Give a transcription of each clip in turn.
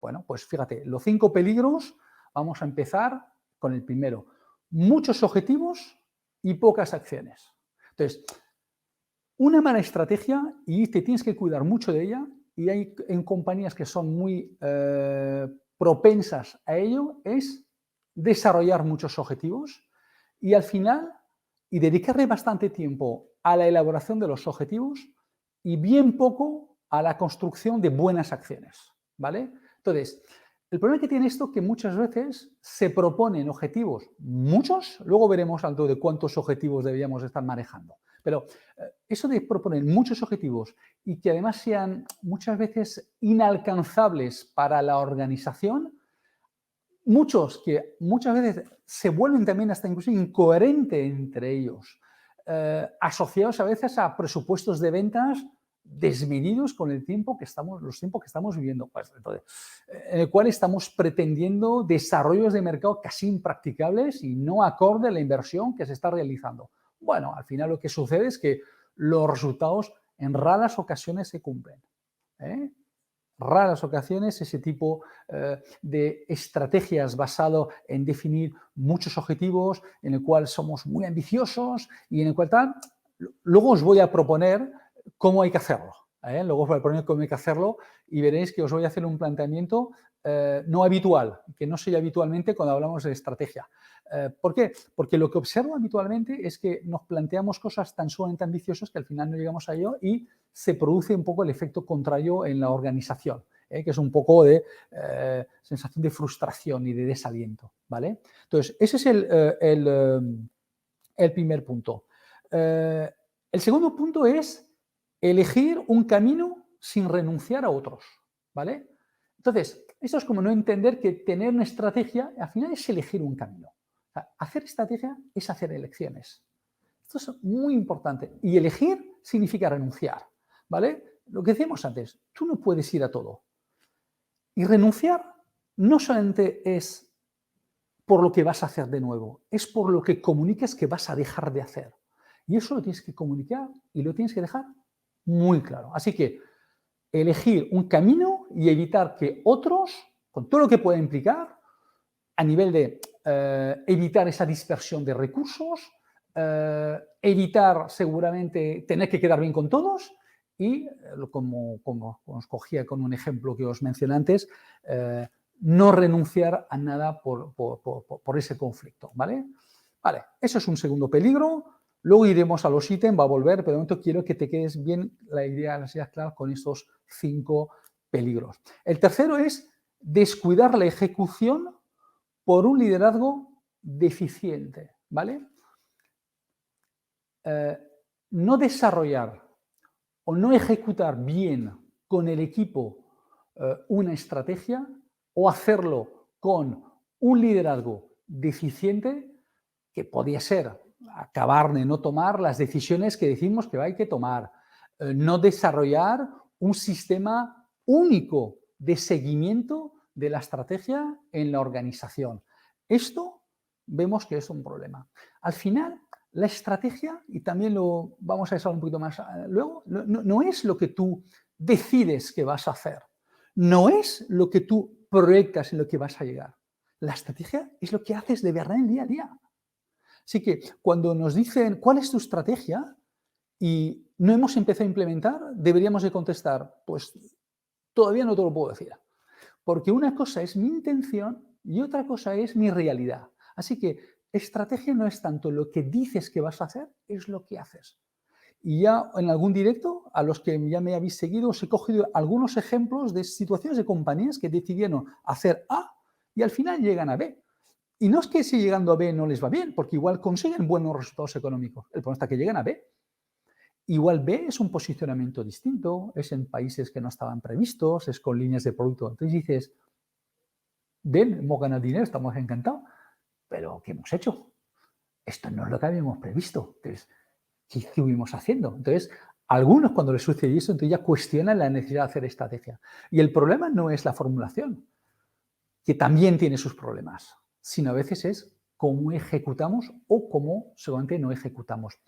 Bueno, pues fíjate, los 5 peligros, vamos a empezar con el primero. Muchos objetivos y pocas acciones. Entonces, una mala estrategia, y te tienes que cuidar mucho de ella, y hay en compañías que son muy propensas a ello, es desarrollar muchos objetivos y al final, y dedicarle bastante tiempo a la elaboración de los objetivos y bien poco a la construcción de buenas acciones, ¿vale? Entonces, el problema que tiene esto es que muchas veces se proponen objetivos, muchos, luego veremos algo de cuántos objetivos deberíamos estar manejando, pero eso de proponer muchos objetivos y que además sean muchas veces inalcanzables para la organización, muchos que muchas veces se vuelven también hasta incluso incoherentes entre ellos, asociados a veces a presupuestos de ventas desmedidos con el tiempo que estamos, los tiempos que estamos viviendo, pues, entonces, en el cual estamos pretendiendo desarrollos de mercado casi impracticables y no acorde a la inversión que se está realizando. Bueno, al final lo que sucede es que los resultados en raras ocasiones se cumplen. Raras ocasiones ese tipo de estrategias basado en definir muchos objetivos, en el cual somos muy ambiciosos y en el cual tal, luego os voy a proponer cómo hay que hacerlo. Luego os voy a proponer cómo hay que hacerlo y veréis que os voy a hacer un planteamiento no habitual, que no soy habitualmente cuando hablamos de estrategia. ¿Por qué? Porque lo que observo habitualmente es que nos planteamos cosas tan sumamente ambiciosas que al final no llegamos a ello y se produce un poco el efecto contrario en la organización, que es un poco de sensación de frustración y de desaliento, ¿vale? Entonces, ese es el primer punto. El segundo punto es elegir un camino sin renunciar a otros, ¿vale? Entonces, esto es como no entender que tener una estrategia, al final es elegir un camino. O sea, hacer estrategia es hacer elecciones. Esto es muy importante. Y elegir significa renunciar, ¿vale? Lo que decíamos antes, tú no puedes ir a todo. Y renunciar no solamente es por lo que vas a hacer de nuevo, es por lo que comuniques que vas a dejar de hacer. Y eso lo tienes que comunicar y lo tienes que dejar muy claro. Así que elegir un camino y evitar que otros, con todo lo que puede implicar, a nivel de evitar esa dispersión de recursos, evitar seguramente tener que quedar bien con todos y, como os cogía con un ejemplo que os mencioné antes, no renunciar a nada por ese conflicto, ¿vale? Vale, eso es un segundo peligro. Luego iremos a los ítems, va a volver, pero de momento quiero que te quedes bien la idea, las ideas claras con estos 5 peligros. El tercero es descuidar la ejecución por un liderazgo deficiente, ¿vale? No desarrollar o no ejecutar bien con el equipo una estrategia o hacerlo con un liderazgo deficiente que podría ser acabar de no tomar las decisiones que decimos que hay que tomar, no desarrollar un sistema único de seguimiento de la estrategia en la organización. Esto vemos que es un problema. Al final, la estrategia, y también lo vamos a ver un poquito más luego, no es lo que tú decides que vas a hacer, no es lo que tú proyectas en lo que vas a llegar. La estrategia es lo que haces de verdad en el día a día. Así que cuando nos dicen cuál es tu estrategia y no hemos empezado a implementar, deberíamos de contestar, pues todavía no te lo puedo decir. Porque una cosa es mi intención y otra cosa es mi realidad. Así que estrategia no es tanto lo que dices que vas a hacer, es lo que haces. Y ya en algún directo, a los que ya me habéis seguido, os he cogido algunos ejemplos de situaciones de compañías que decidieron hacer A y al final llegan a B. Y no es que si llegando a B no les va bien, porque igual consiguen buenos resultados económicos. El problema está que llegan a B. Igual B es un posicionamiento distinto, es en países que no estaban previstos, es con líneas de producto. Entonces dices, bien, hemos ganado dinero, estamos encantados, pero ¿qué hemos hecho? Esto no es lo que habíamos previsto. Entonces, ¿qué estuvimos haciendo? Entonces, algunos cuando les sucede eso, entonces ya cuestionan la necesidad de hacer estrategia. Y el problema no es la formulación, que también tiene sus problemas, sino a veces es cómo ejecutamos o cómo seguramente no ejecutamos.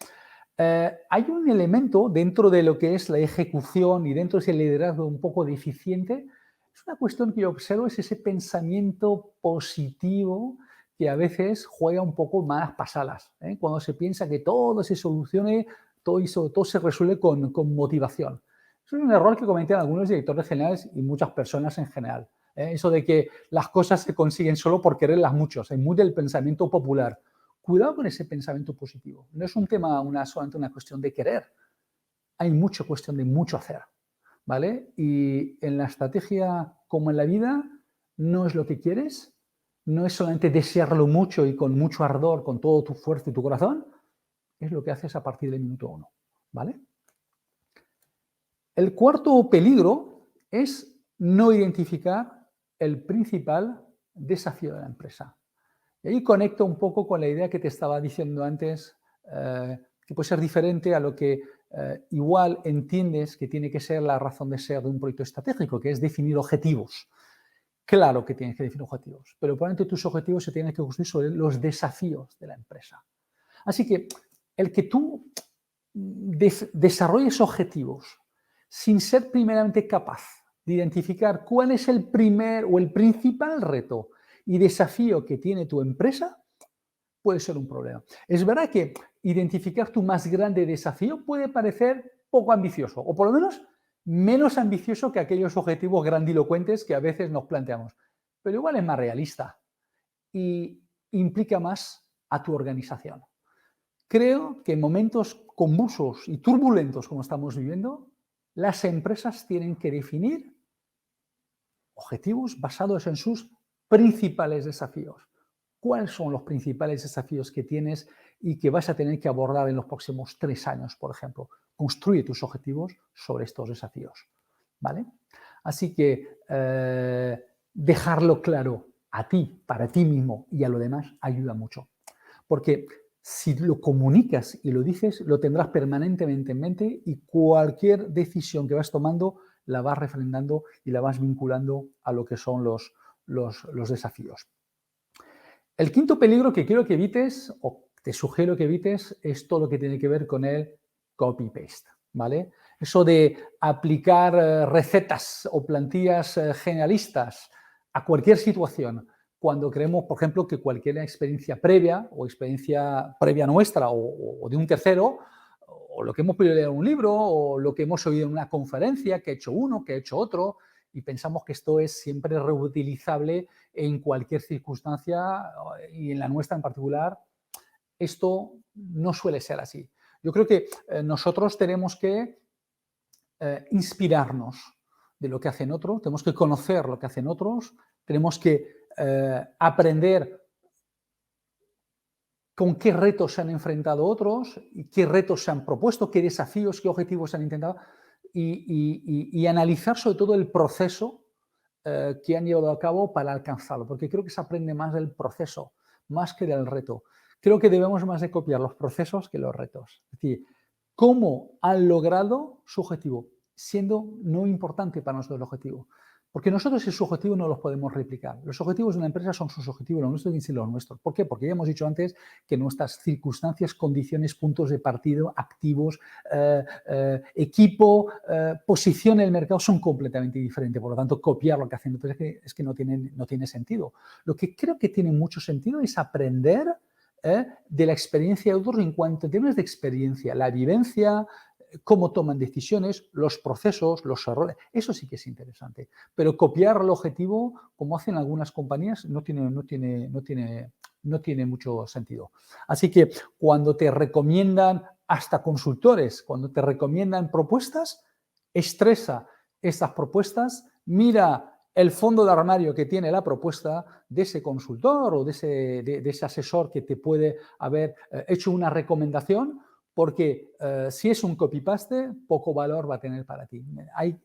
Hay un elemento dentro de lo que es la ejecución y dentro de ese liderazgo un poco deficiente Es una cuestión que yo observo, es ese pensamiento positivo que a veces juega un poco malas pasadas, ¿eh? Cuando se piensa que todo se solucione, todo se resuelve con motivación. Eso es un error que cometen algunos directores generales y muchas personas en general. Eso de que las cosas se consiguen solo por quererlas muchos, es muy del pensamiento popular. Cuidado con ese pensamiento positivo. No es un tema solamente una cuestión de querer, hay mucha cuestión de mucho hacer, ¿vale? Y en la estrategia, como en la vida, no es lo que quieres, no es solamente desearlo mucho y con mucho ardor, con todo tu fuerza y tu corazón, es lo que haces a partir del minuto 1, ¿vale? El cuarto peligro es no identificar el principal desafío de la empresa. Y ahí conecto un poco con la idea que te estaba diciendo antes, que puede ser diferente a lo que igual entiendes que tiene que ser la razón de ser de un proyecto estratégico, que es definir objetivos. Claro que tienes que definir objetivos, pero probablemente tus objetivos se tienen que construir sobre los desafíos de la empresa. Así que el que tú desarrolles objetivos sin ser primeramente capaz de identificar cuál es el primer o el principal reto y desafío que tiene tu empresa, puede ser un problema. Es verdad que identificar tu más grande desafío puede parecer poco ambicioso, o por lo menos menos ambicioso que aquellos objetivos grandilocuentes que a veces nos planteamos, pero igual es más realista y implica más a tu organización. Creo que en momentos convulsos y turbulentos como estamos viviendo, las empresas tienen que definir objetivos basados en sus principales desafíos. ¿Cuáles son los principales desafíos que tienes y que vas a tener que abordar en los próximos 3 años, por ejemplo? Construye tus objetivos sobre estos desafíos, ¿vale? Así que dejarlo claro a ti, para ti mismo y a lo demás ayuda mucho. Porque si lo comunicas y lo dices, lo tendrás permanentemente en mente y cualquier decisión que vas tomando la vas refrendando y la vas vinculando a lo que son los desafíos. El quinto peligro que quiero que evites, o te sugiero que evites, es todo lo que tiene que ver con el copy-paste, ¿vale? Eso de aplicar recetas o plantillas generalistas a cualquier situación, cuando creemos, por ejemplo, que cualquier experiencia previa o experiencia previa nuestra o de un tercero, o lo que hemos podido leer en un libro, o lo que hemos oído en una conferencia, que ha hecho uno, que ha hecho otro, y pensamos que esto es siempre reutilizable en cualquier circunstancia y en la nuestra en particular, esto no suele ser así. Yo creo que nosotros tenemos que inspirarnos de lo que hacen otros, tenemos que conocer lo que hacen otros, tenemos que aprender con qué retos se han enfrentado otros, y qué retos se han propuesto, qué desafíos, qué objetivos se han intentado, y analizar sobre todo el proceso que han llevado a cabo para alcanzarlo, porque creo que se aprende más del proceso, más que del reto. Creo que debemos más de copiar los procesos que los retos. Es decir, cómo han logrado su objetivo, siendo no importante para nosotros el objetivo. Porque nosotros ese objetivo no los podemos replicar. Los objetivos de una empresa son sus objetivos, los nuestros tienen que ser los nuestros. ¿Por qué? Porque ya hemos dicho antes que nuestras circunstancias, condiciones, puntos de partido, activos, equipo, posición en el mercado son completamente diferentes. Por lo tanto, copiar lo que hacen otros es que no tiene sentido. Lo que creo que tiene mucho sentido es aprender de la experiencia de otros en cuanto a temas de experiencia, la vivencia, cómo toman decisiones, los procesos, los errores, eso sí que es interesante. Pero copiar el objetivo, como hacen algunas compañías, no tiene mucho sentido. Así que cuando te recomiendan, hasta consultores, cuando te recomiendan propuestas, estresa estas propuestas, mira el fondo de armario que tiene la propuesta de ese consultor o de ese asesor que te puede haber hecho una recomendación, porque si es un copy-paste, poco valor va a tener para ti.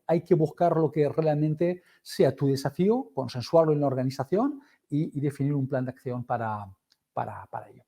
Hay que buscar lo que realmente sea tu desafío, consensuarlo en la organización y definir un plan de acción para ello.